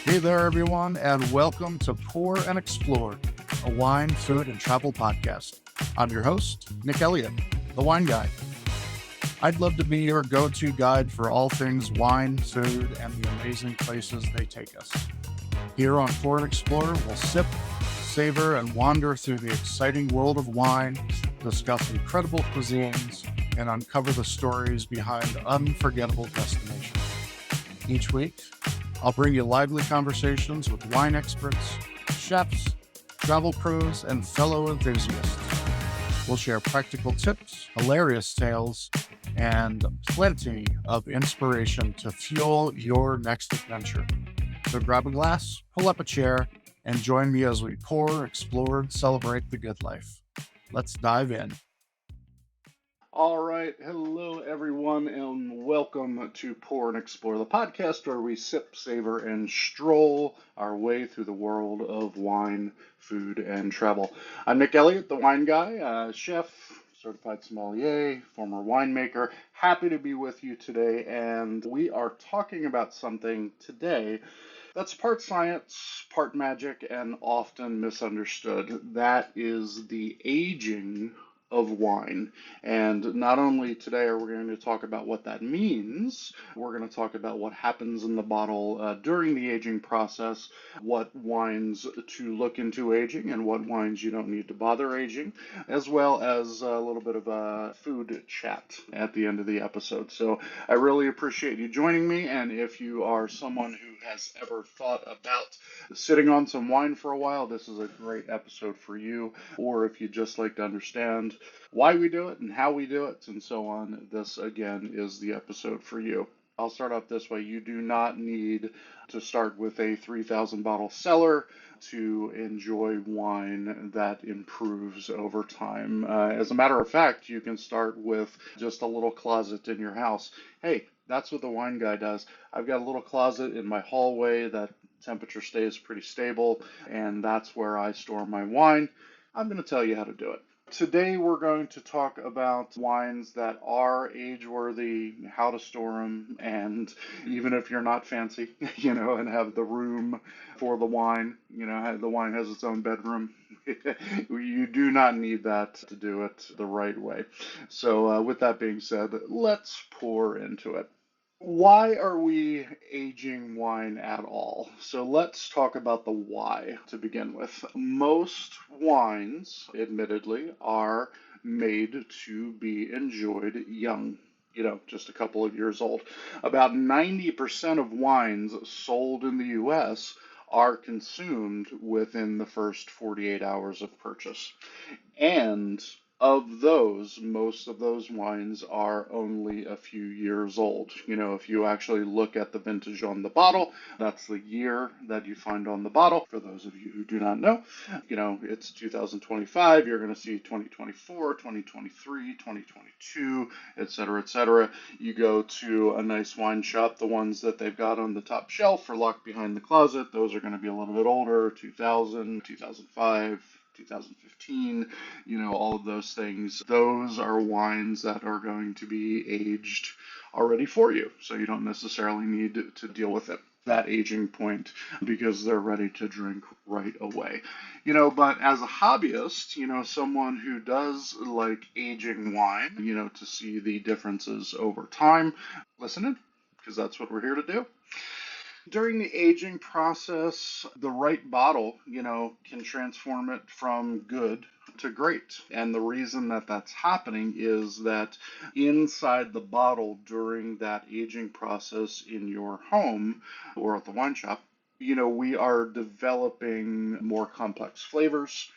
Hey there, everyone, and welcome to Pour and Explore, a wine, food, and travel podcast. I'm your host, Nick Elliott, the wine guy. I'd love to be your go-to guide for all things wine, food, and the amazing places they take us. Here on Pour and Explore, we'll sip, savor, and wander through the exciting world of wine, discuss incredible cuisines, and uncover the stories behind unforgettable destinations. Each week, I'll bring you lively conversations with wine experts, chefs, travel pros, and fellow enthusiasts. We'll share practical tips, hilarious tales, and plenty of inspiration to fuel your next adventure. So grab a glass, pull up a chair, and join me as we pour, explore, and celebrate the good life. Let's dive in. All right. Hello, everyone, and welcome to Pour and Explore, the podcast where we sip, savor, and stroll our way through the world of wine, food, and travel. I'm Nick Elliott, the wine guy, chef, certified sommelier, former winemaker. Happy to be with you today, and we are talking about something today that's part science, part magic, and often misunderstood. That is the aging of wine. And not only today are we going to talk about what that means, we're going to talk about what happens in the bottle during the aging process, what wines to look into aging, and what wines you don't need to bother aging, as well as a little bit of a food chat at the end of the episode. So I really appreciate you joining me, and if you are someone who has ever thought about sitting on some wine for a while, this is a great episode for you. Or if you just like to understand why we do it and how we do it and so on, this again is the episode for you. I'll start off this way. You do not need to start with a 3,000 bottle cellar to enjoy wine that improves over time. As a matter of fact, you can start with just a little closet in your house. Hey, that's what the wine guy does. I've got a little closet in my hallway that temperature stays pretty stable, and that's where I store my wine. I'm going to tell you how to do it. Today we're going to talk about wines that are age-worthy, how to store them, and even if you're not fancy, and have the room for the wine, the wine has its own bedroom. You do not need that to do it the right way. So with that being said, let's pour into it. Why are we aging wine at all? So let's talk about the why to begin with. Most wines, admittedly, are made to be enjoyed young, just a couple of years old. About 90% of wines sold in the US are consumed within the first 48 hours of purchase. And of those, most of those wines are only a few years old. If you actually look at the vintage on the bottle, that's the year that you find on the bottle. For those of you who do not know, it's 2025. You're going to see 2024, 2023, 2022, etc., etc. You go to a nice wine shop, the ones that they've got on the top shelf or locked behind the closet, those are going to be a little bit older, 2000, 2005. 2015, all of those things. Those are wines that are going to be aged already for you. So you don't necessarily need to deal with it, that aging point, because they're ready to drink right away. But as a hobbyist, someone who does like aging wine, to see the differences over time, listen in, because that's what we're here to do. During the aging process, the right bottle, can transform it from good to great. And the reason that that's happening is that inside the bottle during that aging process in your home or at the wine shop, we are developing more complex flavors.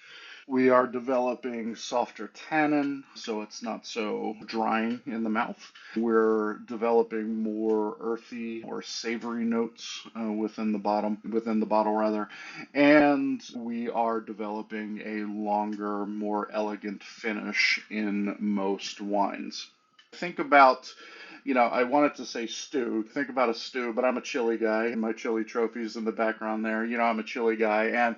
We are developing softer tannin, so it's not so drying in the mouth. We're developing more earthy or savory notes within the bottle rather, and we are developing a longer, more elegant finish in most wines. Think about I wanted to say stew. Think about a stew, but I'm a chili guy, and my chili trophies in the background there. I'm a chili guy, and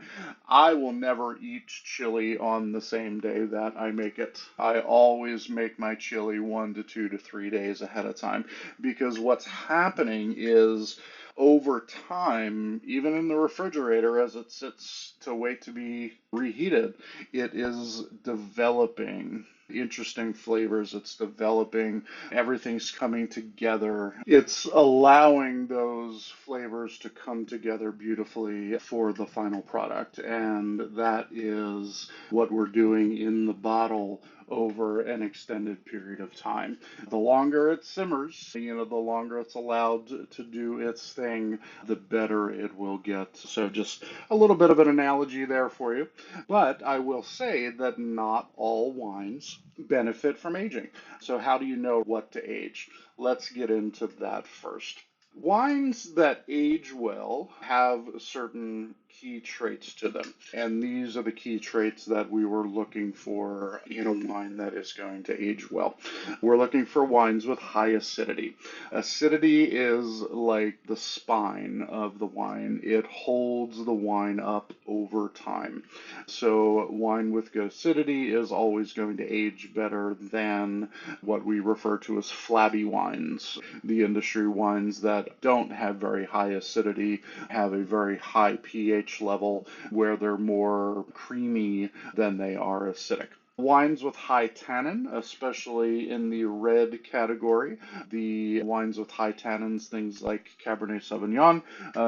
I will never eat chili on the same day that I make it. I always make my chili 1 to 2 to 3 days ahead of time, because what's happening is over time, even in the refrigerator as it sits to wait to be reheated, it is developing interesting flavors. It's developing, everything's coming together. It's allowing those flavors to come together beautifully for the final product. And that is what we're doing in the bottle over an extended period of time. The longer it simmers, the longer it's allowed to do its thing, the better it will get. So just a little bit of an analogy there for you. But I will say that not all wines benefit from aging. So how do you know what to age? Let's get into that first. Wines that age well have certain key traits to them. And these are the key traits that we were looking for in a wine that is going to age well. We're looking for wines with high acidity. Acidity is like the spine of the wine. It holds the wine up over time. So wine with good acidity is always going to age better than what we refer to as flabby wines. The industry wines that don't have very high acidity have a very high pH level where they're more creamy than they are acidic. Wines with high tannin, especially in the red category. The wines with high tannins, things like Cabernet Sauvignon,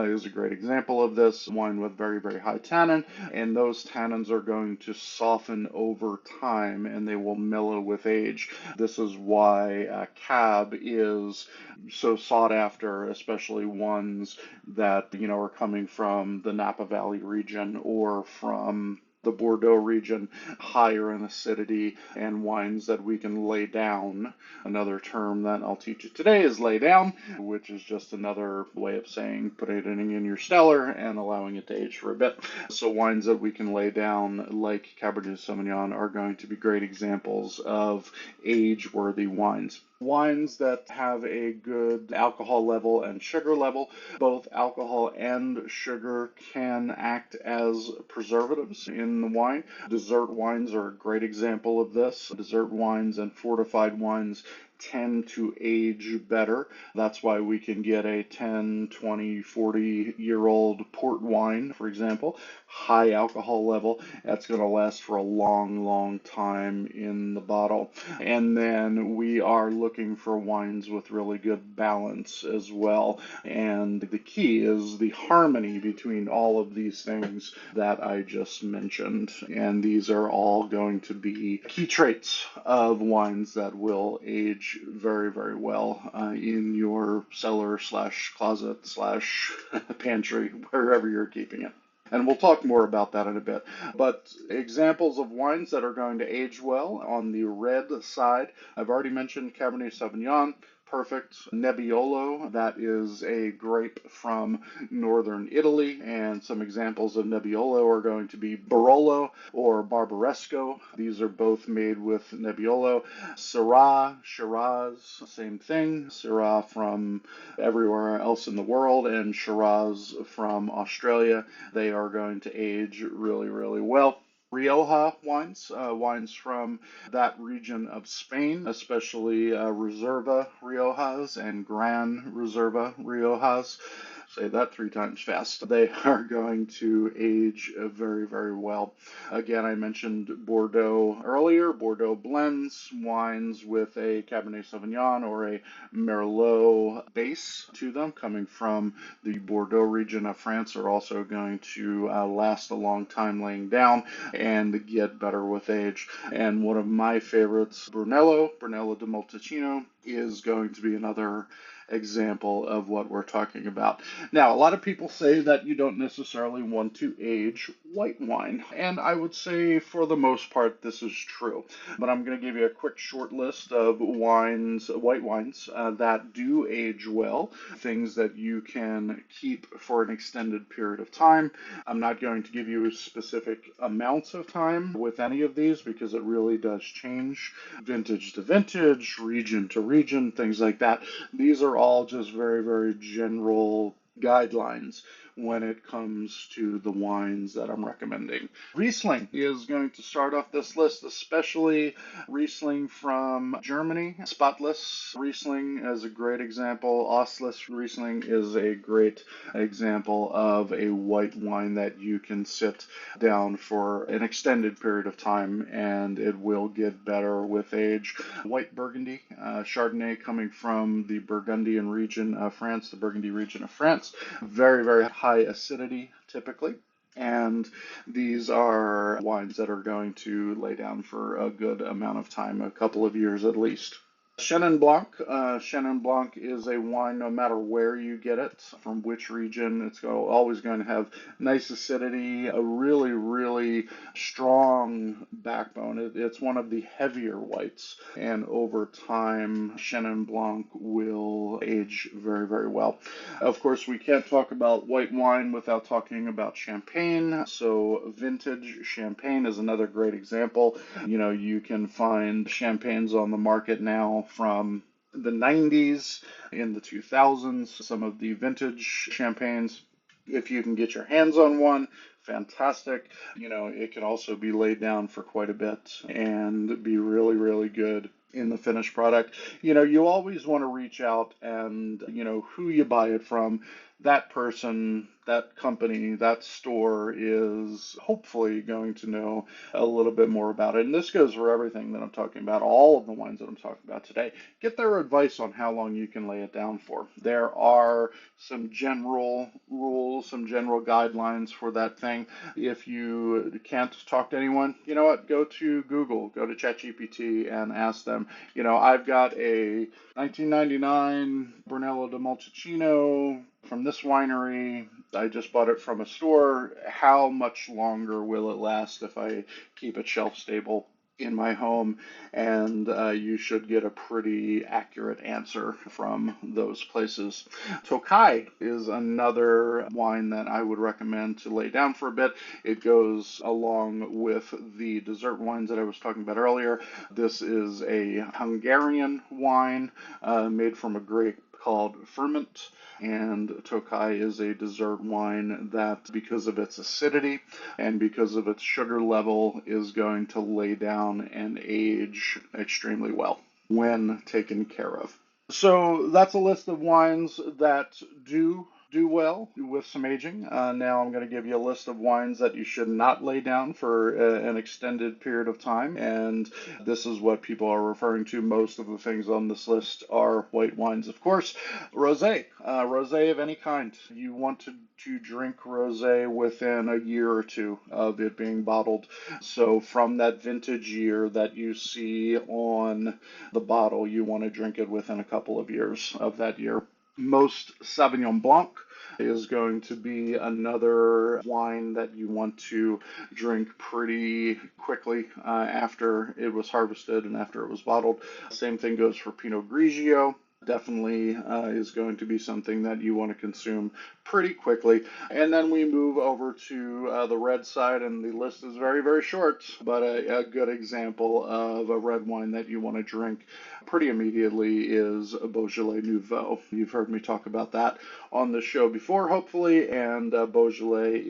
is a great example of this. Wine with very, very high tannin, and those tannins are going to soften over time and they will mellow with age. This is why Cab is so sought after, especially ones that, are coming from the Napa Valley region or from the Bordeaux region, higher in acidity, and wines that we can lay down. Another term that I'll teach you today is lay down, which is just another way of saying putting it in your cellar and allowing it to age for a bit. So wines that we can lay down, like Cabernet Sauvignon, are going to be great examples of age-worthy wines. Wines that have a good alcohol level and sugar level. Both alcohol and sugar can act as preservatives in the wine. Dessert wines are a great example of this. Dessert wines and fortified wines tend to age better. That's why we can get a 10, 20, 40-year-old port wine, for example, high alcohol level. That's going to last for a long, long time in the bottle. And then we are looking for wines with really good balance as well. And the key is the harmony between all of these things that I just mentioned. And these are all going to be key traits of wines that will age very, very well in your cellar / closet / pantry, wherever you're keeping it. And we'll talk more about that in a bit. But examples of wines that are going to age well on the red side, I've already mentioned Cabernet Sauvignon. Perfect. Nebbiolo, that is a grape from northern Italy, and some examples of Nebbiolo are going to be Barolo or Barbaresco. These are both made with Nebbiolo. Syrah, Shiraz, same thing. Syrah from everywhere else in the world, and Shiraz from Australia. They are going to age really, really well. Rioja wines, wines from that region of Spain, especially Reserva Riojas and Gran Reserva Riojas. Say that 3 times fast. They are going to age very, very well. Again, I mentioned Bordeaux earlier. Bordeaux blends, wines with a Cabernet Sauvignon or a Merlot base to them, coming from the Bordeaux region of France, are also going to last a long time laying down and get better with age. And one of my favorites, Brunello di Montalcino, is going to be another example of what we're talking about. Now, a lot of people say that you don't necessarily want to age white wine, and I would say for the most part this is true. But I'm going to give you a quick short list of wines, white wines, that do age well, things that you can keep for an extended period of time. I'm not going to give you specific amounts of time with any of these because it really does change vintage to vintage, region to region, things like that. These are all just very, very general guidelines. when it comes to the wines that I'm recommending. Riesling is going to start off this list, especially Riesling from Germany. Spotless Riesling is a great example. Ostless Riesling is a great example of a white wine that you can sit down for an extended period of time and it will get better with age. White Burgundy, Chardonnay coming from the Burgundian region of France, the Burgundy region of France. Very, very high acidity typically. And these are wines that are going to lay down for a good amount of time, a couple of years at least. Chenin Blanc. Chenin Blanc is a wine no matter where you get it, from which region. It's always going to have nice acidity, a really, really strong backbone. It's one of the heavier whites, and over time, Chenin Blanc will age very, very well. Of course, we can't talk about white wine without talking about champagne. So vintage champagne is another great example. You can find champagnes on the market now from the 90s, in the 2000s, some of the vintage champagnes. If you can get your hands on one, fantastic. It can also be laid down for quite a bit and be really, really good in the finished product. You always want to reach out and, who you buy it from. That person, that company, that store is hopefully going to know a little bit more about it. And this goes for everything that I'm talking about, all of the wines that I'm talking about today. Get their advice on how long you can lay it down for. There are some general rules, some general guidelines for that thing. If you can't talk to anyone, you know what? Go to Google, go to ChatGPT and ask them. I've got a 1999 Brunello di Montalcino from this winery. I just bought it from a store. How much longer will it last if I keep it shelf stable in my home? And you should get a pretty accurate answer from those places. Tokai is another wine that I would recommend to lay down for a bit. It goes along with the dessert wines that I was talking about earlier. This is a Hungarian wine made from a grape called Ferment. And Tokai is a dessert wine that, because of its acidity and because of its sugar level, is going to lay down and age extremely well when taken care of. So that's a list of wines that do well with some aging. Now I'm going to give you a list of wines that you should not lay down for an extended period of time, and this is what people are referring to. Most of the things on this list are white wines, of course. Rosé, rosé of any kind. You want to drink rosé within a year or two of it being bottled. So from that vintage year that you see on the bottle, you want to drink it within a couple of years of that year. Most Sauvignon Blanc is going to be another wine that you want to drink pretty quickly after it was harvested and after it was bottled. Same thing goes for Pinot Grigio. Definitely is going to be something that you want to consume pretty quickly. And then we move over to the red side, and the list is very, very short, but a good example of a red wine that you want to drink pretty immediately is Beaujolais Nouveau. You've heard me talk about that on the show before, hopefully, and Beaujolais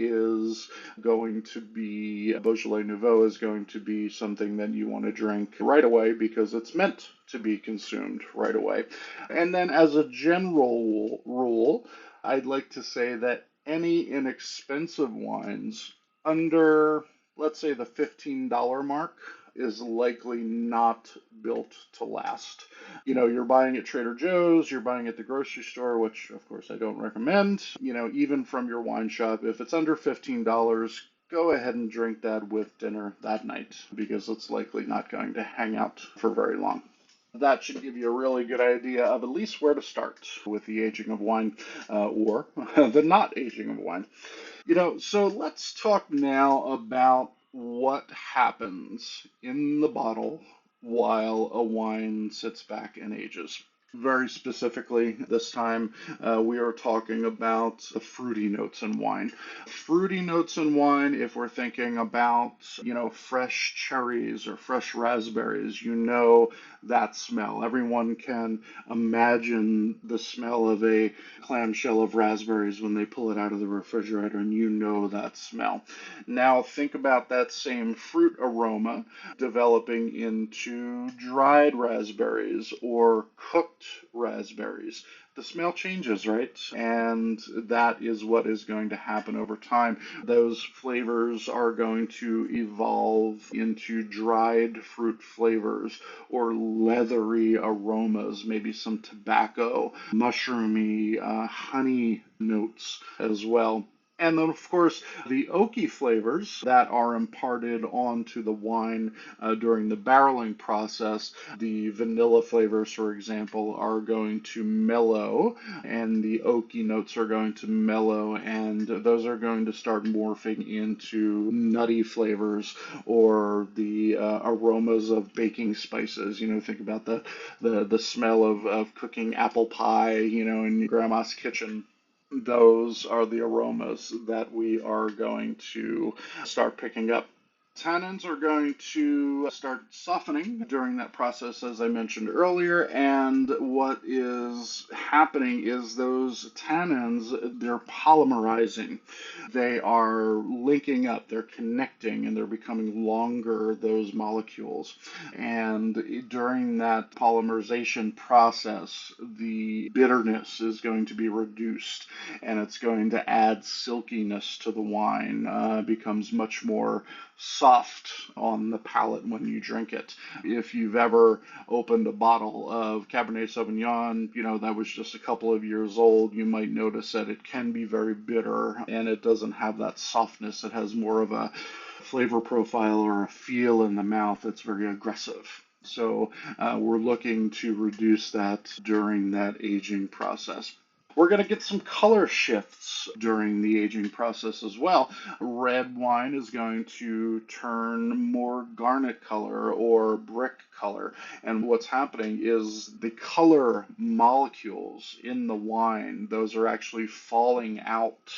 Nouveau is going to be something that you want to drink right away because it's meant to be consumed right away. And then as a general rule, I'd like to say that any inexpensive wines under, let's say, the $15 mark is likely not built to last. You're buying at Trader Joe's, you're buying at the grocery store, which of course I don't recommend. Even from your wine shop, if it's under $15, go ahead and drink that with dinner that night because it's likely not going to hang out for very long. That should give you a really good idea of at least where to start with the aging of wine or the not aging of wine. So let's talk now about what happens in the bottle while a wine sits back and ages. Very specifically, this time we are talking about the fruity notes in wine. Fruity notes in wine, if we're thinking about, fresh cherries or fresh raspberries, that smell. Everyone can imagine the smell of a clamshell of raspberries when they pull it out of the refrigerator, and you know that smell. Now, think about that same fruit aroma developing into dried raspberries or cooked raspberries. The smell changes, right? And that is what is going to happen over time. Those flavors are going to evolve into dried fruit flavors or leathery aromas, maybe some tobacco, mushroomy, honey notes as well. And then, of course, the oaky flavors that are imparted onto the wine during the barreling process. The vanilla flavors, for example, are going to mellow, and the oaky notes are going to mellow, and those are going to start morphing into nutty flavors or the aromas of baking spices. Think about the smell of cooking apple pie, in grandma's kitchen. Those are the aromas that we are going to start picking up. Tannins are going to start softening during that process, as I mentioned earlier, and what is happening is those tannins, they're polymerizing. They are linking up, they're connecting, and they're becoming longer, those molecules. And during that polymerization process, the bitterness is going to be reduced, and it's going to add silkiness to the wine, becomes much more soft on the palate when you drink it. If you've ever opened a bottle of Cabernet Sauvignon, that was just a couple of years old, you might notice that it can be very bitter and it doesn't have that softness. It has more of a flavor profile or a feel in the mouth that's very aggressive. So we're looking to reduce that during that aging process. We're going to get some color shifts during the aging process as well. Red wine is going to turn more garnet color or brick color. And what's happening is the color molecules in the wine, those are actually falling out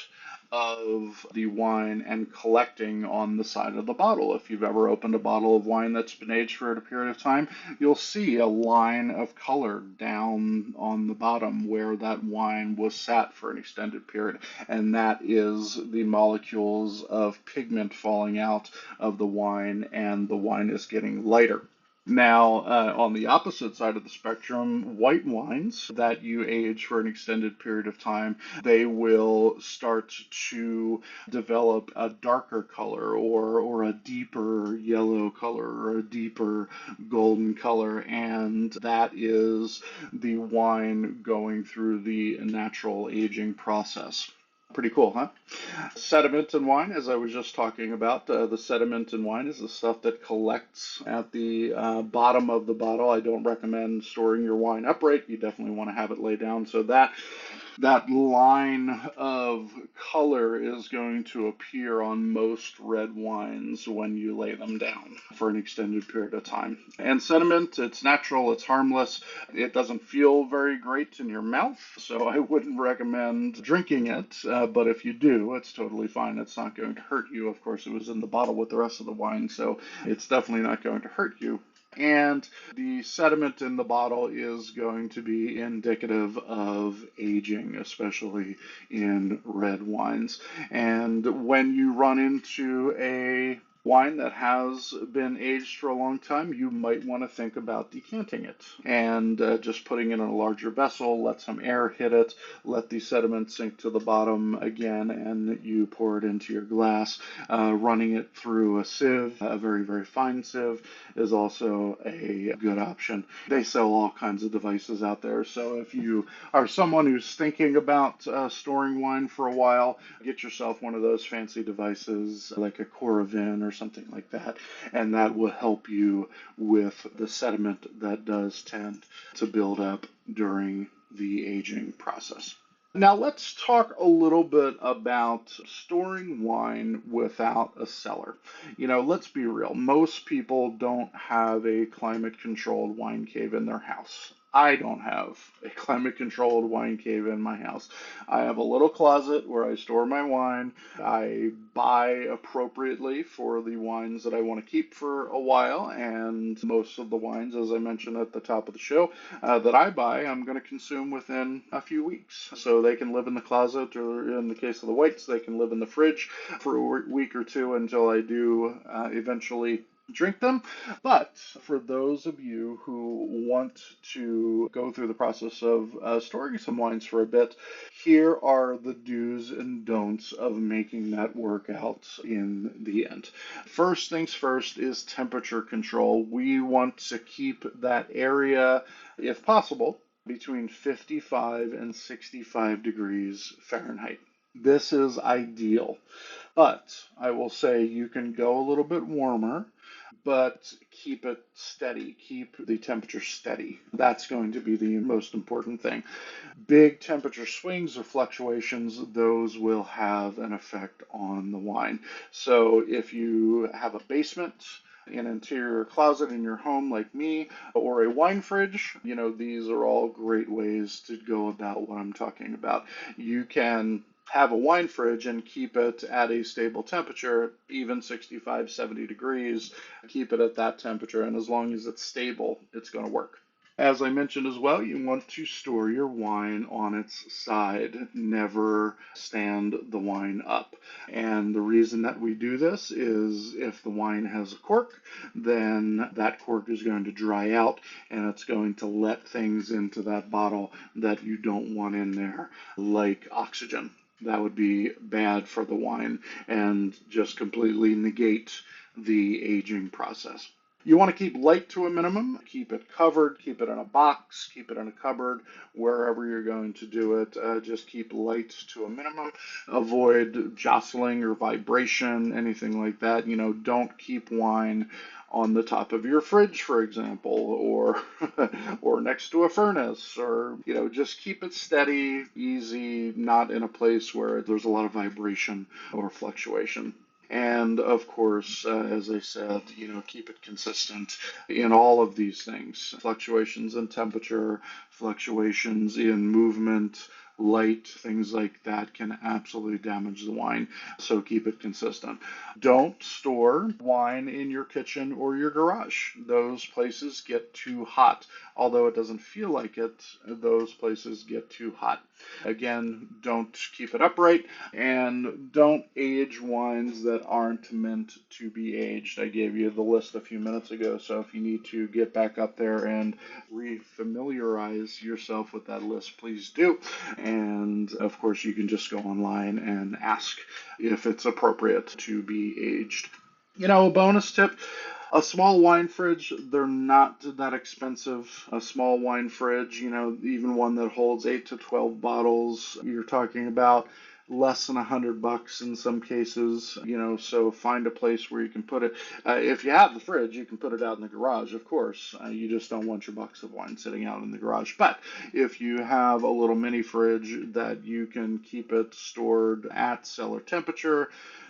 of the wine and collecting on the side of the bottle. If you've ever opened a bottle of wine that's been aged for a period of time, you'll see a line of color down on the bottom where that wine was sat for an extended period. And that is the molecules of pigment falling out of the wine, and the wine is getting lighter. Now, on the opposite side of the spectrum, white wines that you age for an extended period of time, they will start to develop a darker color or a deeper yellow color or a deeper golden color, and that is the wine going through the natural aging process. Pretty cool, huh? Sediment in wine, as I was just talking about, the sediment in wine is the stuff that collects at the bottom of the bottle. I don't recommend storing your wine upright. You definitely want to have it lay down so that line of color is going to appear on most red wines when you lay them down for an extended period of time. And sediment, it's natural, it's harmless, it doesn't feel very great in your mouth, so I wouldn't recommend drinking it, but if you do, it's totally fine. It's not going to hurt you. Of course, it was in the bottle with the rest of the wine, so it's definitely not going to hurt you. And the sediment in the bottle is going to be indicative of aging, especially in red wines. And when you run into a wine that has been aged for a long time, you might want to think about decanting it and just putting it in a larger vessel, let some air hit it, let the sediment sink to the bottom again, and you pour it into your glass. Running it through a sieve, a very, very fine sieve, is also a good option. They sell all kinds of devices out there, so if you are someone who's thinking about storing wine for a while, get yourself one of those fancy devices like a Coravin or something like that, and that will help you with the sediment that does tend to build up during the aging process. Now let's talk a little bit about storing wine without a cellar. Let's be real. Most people don't have a climate-controlled wine cave in their house. I don't have a climate-controlled wine cave in my house. I have a little closet where I store my wine. I buy appropriately for the wines that I want to keep for a while, and most of the wines, as I mentioned at the top of the show, that I buy, I'm going to consume within a few weeks. So they can live in the closet, or in the case of the whites, they can live in the fridge for a week or two until I do eventually drink them. But for those of you who want to go through the process of storing some wines for a bit, here are the do's and don'ts of making that work out in the end. First things first is temperature control. We want to keep that area, if possible, between 55 and 65 degrees Fahrenheit. This is ideal, but I will say you can go a little bit warmer, but keep it steady. Keep the temperature steady. That's going to be the most important thing. Big temperature swings or fluctuations, those will have an effect on the wine. So if you have a basement, an interior closet in your home like me, or a wine fridge, these are all great ways to go about what I'm talking about. You can have a wine fridge and keep it at a stable temperature, even 65, 70 degrees, keep it at that temperature, and as long as it's stable, it's going to work. As I mentioned as well, you want to store your wine on its side, never stand the wine up. And the reason that we do this is if the wine has a cork, then that cork is going to dry out and it's going to let things into that bottle that you don't want in there, like oxygen. That would be bad for the wine and just completely negate the aging process. You want to keep light to a minimum, keep it covered, keep it in a box, keep it in a cupboard, wherever you're going to do it. Just keep light to a minimum. Avoid jostling or vibration, anything like that. Don't keep wine on the top of your fridge, for example, or or next to a furnace, or just keep it steady, easy, not in a place where there's a lot of vibration or fluctuation. And of course, as I said, keep it consistent in all of these things. Fluctuations in temperature, fluctuations in movement, light, things like that can absolutely damage the wine. So keep it consistent. Don't store wine in your kitchen or your garage. Those places get too hot. Although it doesn't feel like it, those places get too hot. Again, don't keep it upright, and don't age wines that aren't meant to be aged. I gave you the list a few minutes ago, so if you need to get back up there and refamiliarize yourself with that list, please do. And of course, you can just go online and ask if it's appropriate to be aged. A bonus tip, a small wine fridge, they're not that expensive. A small wine fridge, even one that holds 8 to 12 bottles, you're talking about less than $100 in some cases, so find a place where you can put it. If you have the fridge, you can put it out in the garage, of course. You just don't want your box of wine sitting out in the garage. But if you have a little mini fridge that you can keep it stored at cellar temperature,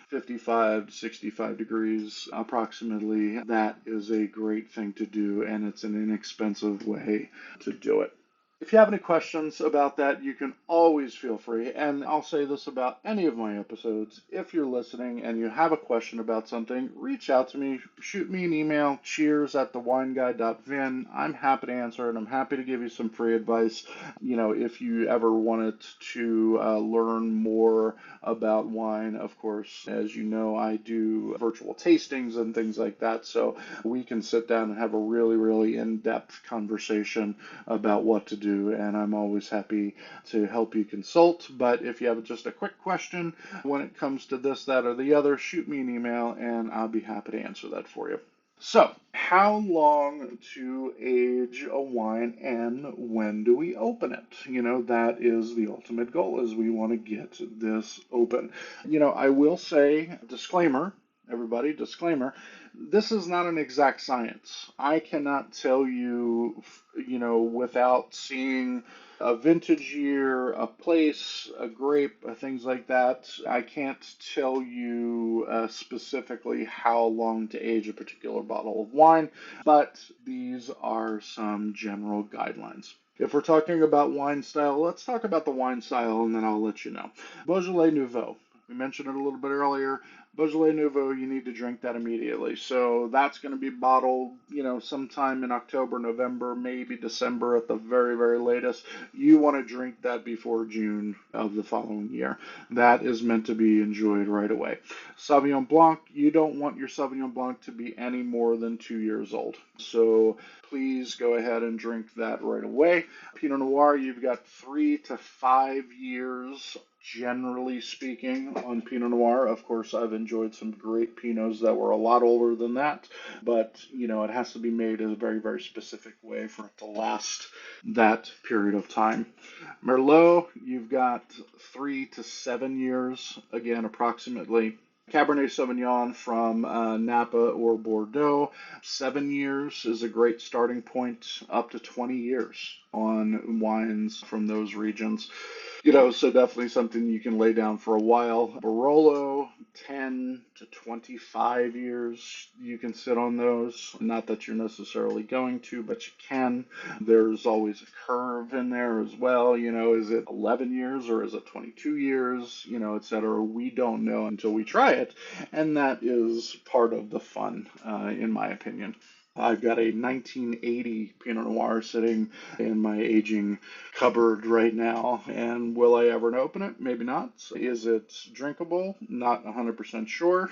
55 to 65 degrees approximately, that is a great thing to do, and it's an inexpensive way to do it. If you have any questions about that, you can always feel free, and I'll say this about any of my episodes. If you're listening and you have a question about something, reach out to me, shoot me an email, cheers@thewineguy.vin. I'm happy to answer it. I'm happy to give you some free advice. If you ever wanted to learn more about wine, of course, as you know, I do virtual tastings and things like that, so we can sit down and have a really, really in-depth conversation about what to do, and I'm always happy to help you consult. But if you have just a quick question when it comes to this, that, or the other, shoot me an email and I'll be happy to answer that for you. So, how long to age a wine and when do we open it? That is the ultimate goal, is we want to get this open. I will say, disclaimer, everybody, disclaimer, this is not an exact science. I cannot tell you, without seeing a vintage year, a place, a grape, things like that. I can't tell you specifically how long to age a particular bottle of wine, but these are some general guidelines. If we're talking about wine style, let's talk about the wine style and then I'll let you know. Beaujolais Nouveau. We mentioned it a little bit earlier. Beaujolais Nouveau, you need to drink that immediately. So that's going to be bottled, sometime in October, November, maybe December at the very, very latest. You want to drink that before June of the following year. That is meant to be enjoyed right away. Sauvignon Blanc, you don't want your Sauvignon Blanc to be any more than 2 years old. So please go ahead and drink that right away. Pinot Noir, you've got 3 to 5 years generally speaking, on Pinot Noir. Of course, I've enjoyed some great Pinots that were a lot older than that, but it has to be made in a very, very specific way for it to last that period of time. Merlot, you've got 3 to 7 years, again, approximately. Cabernet Sauvignon from Napa or Bordeaux, 7 years is a great starting point, up to 20 years on wines from those regions. So definitely something you can lay down for a while. Barolo, 10 to 25 years, you can sit on those. Not that you're necessarily going to, but you can. There's always a curve in there as well. Is it 11 years or is it 22 years, et cetera? We don't know until we try it. And that is part of the fun, in my opinion. I've got a 1980 Pinot Noir sitting in my aging cupboard right now. And will I ever open it? Maybe not. Is it drinkable? Not 100% sure,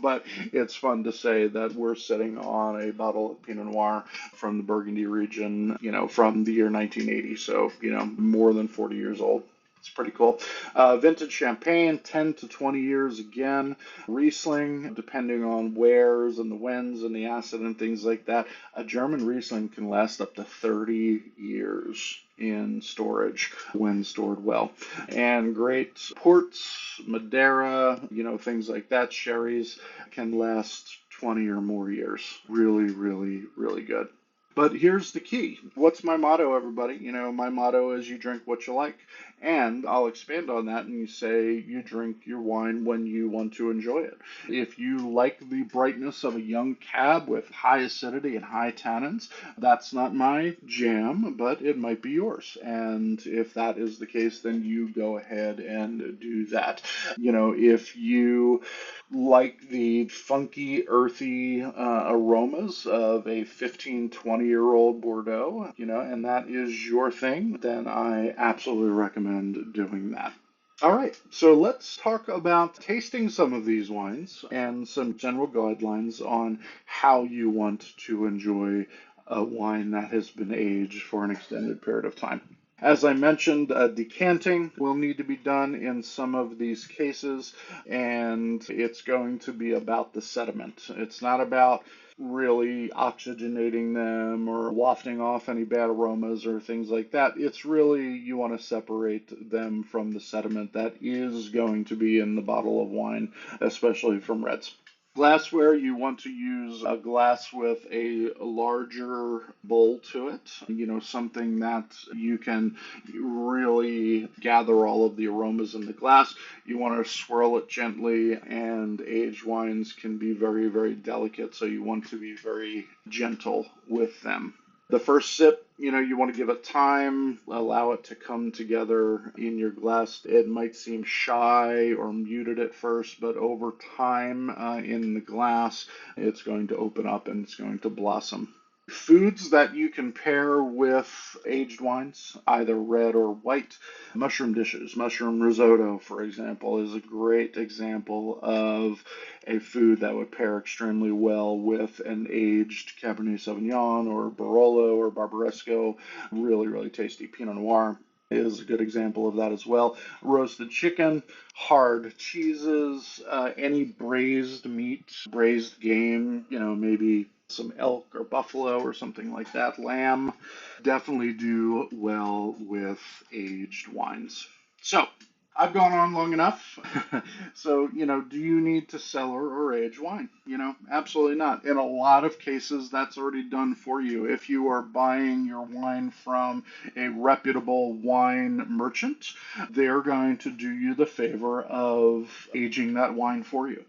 but it's fun to say that we're sitting on a bottle of Pinot Noir from the Burgundy region, from the year 1980. So, more than 40 years old. It's pretty cool. Vintage champagne, 10 to 20 years again. Riesling, depending on wheres and the whens and the acid and things like that. A German Riesling can last up to 30 years in storage when stored well. And great ports, Madeira, things like that, sherries can last 20 or more years. Really, really, really good. But here's the key. What's my motto, everybody? My motto is you drink what you like. And I'll expand on that and you say you drink your wine when you want to enjoy it. If you like the brightness of a young cab with high acidity and high tannins, that's not my jam, but it might be yours. And if that is the case, then you go ahead and do that. If you like the funky, earthy aromas of a 15, 20-year-old Bordeaux, and that is your thing, then I absolutely recommend doing that. All right, so let's talk about tasting some of these wines and some general guidelines on how you want to enjoy a wine that has been aged for an extended period of time. As I mentioned, decanting will need to be done in some of these cases, and it's going to be about the sediment. It's not about really oxygenating them or wafting off any bad aromas or things like that. It's really, you want to separate them from the sediment that is going to be in the bottle of wine, especially from reds. Glassware, you want to use a glass with a larger bowl to it, something that you can really gather all of the aromas in the glass. You want to swirl it gently, and aged wines can be very, very delicate, so you want to be very gentle with them. The first sip, you want to give it time, allow it to come together in your glass. It might seem shy or muted at first, but over time in the glass, it's going to open up and it's going to blossom. Foods that you can pair with aged wines, either red or white. Mushroom dishes. Mushroom risotto, for example, is a great example of a food that would pair extremely well with an aged Cabernet Sauvignon or Barolo or Barbaresco. Really, really tasty. Pinot Noir is a good example of that as well. Roasted chicken, hard cheeses, any braised meat, braised game, maybe some elk or buffalo or something like that, lamb, definitely do well with aged wines. So, I've gone on long enough. So, do you need to cellar or age wine? Absolutely not. In a lot of cases, that's already done for you. If you are buying your wine from a reputable wine merchant, they're going to do you the favor of aging that wine for you.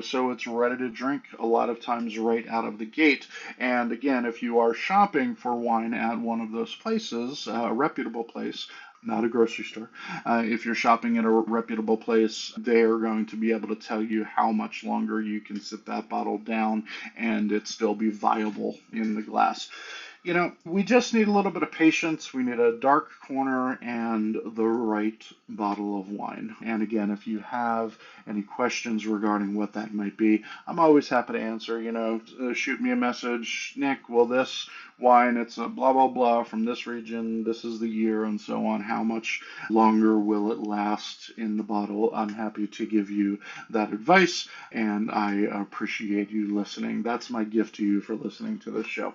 So it's ready to drink a lot of times right out of the gate. And again, if you are shopping for wine at one of those places, a reputable place, not a grocery store. If you're shopping at a reputable place, they're going to be able to tell you how much longer you can sit that bottle down and it still be viable in the glass. We just need a little bit of patience. We need a dark corner and the right bottle of wine. And again, if you have any questions regarding what that might be, I'm always happy to answer. Shoot me a message. Nick, will this wine, it's a blah, blah, blah from this region, this is the year, and so on. How much longer will it last in the bottle? I'm happy to give you that advice, and I appreciate you listening. That's my gift to you for listening to this show.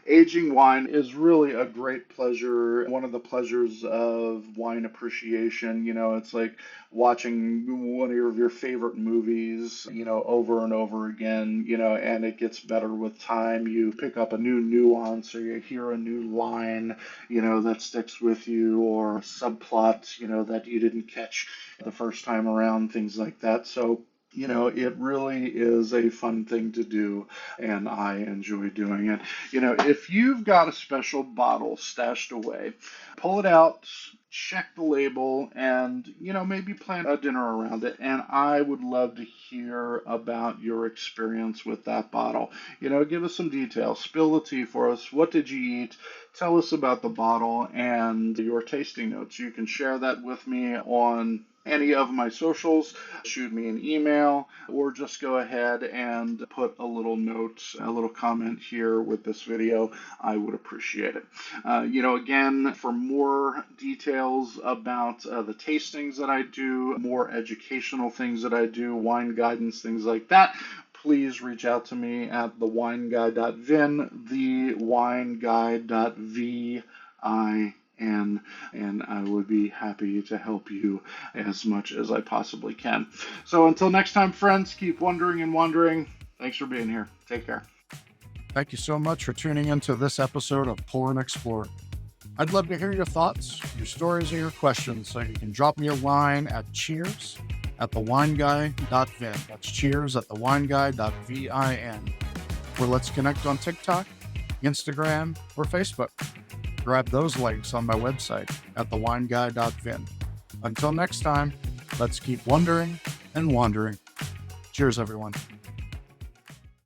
Aging wine is really a great pleasure. One of the pleasures of wine appreciation, it's like watching one of your favorite movies, over and over again, and it gets better with time. You pick up a new nuance or you hear a new line, that sticks with you, or a subplot, that you didn't catch the first time around, things like that. So it really is a fun thing to do, and I enjoy doing it. If you've got a special bottle stashed away, pull it out, check the label, and, maybe plan a dinner around it. And I would love to hear about your experience with that bottle. Give us some details. Spill the tea for us. What did you eat? Tell us about the bottle and your tasting notes. You can share that with me on any of my socials, shoot me an email, or just go ahead and put a little note, a little comment here with this video. I would appreciate it. Again, for more details about the tastings that I do, more educational things that I do, wine guidance, things like that, please reach out to me at thewineguide.vin, thewineguide.vin, and I would be happy to help you as much as I possibly can. So until next time, friends, keep wondering and wondering. Thanks for being here. Take care. Thank you so much for tuning into this episode of Pour and Explore. I'd love to hear your thoughts, your stories, or your questions, so you can drop me a line at cheers@thewineguy.vin. That's cheers@thewineguy.vin. Or let's connect on TikTok, Instagram, or Facebook. Grab those links on my website at thewineguy.vin. Until next time, let's keep wondering and wandering. Cheers, everyone.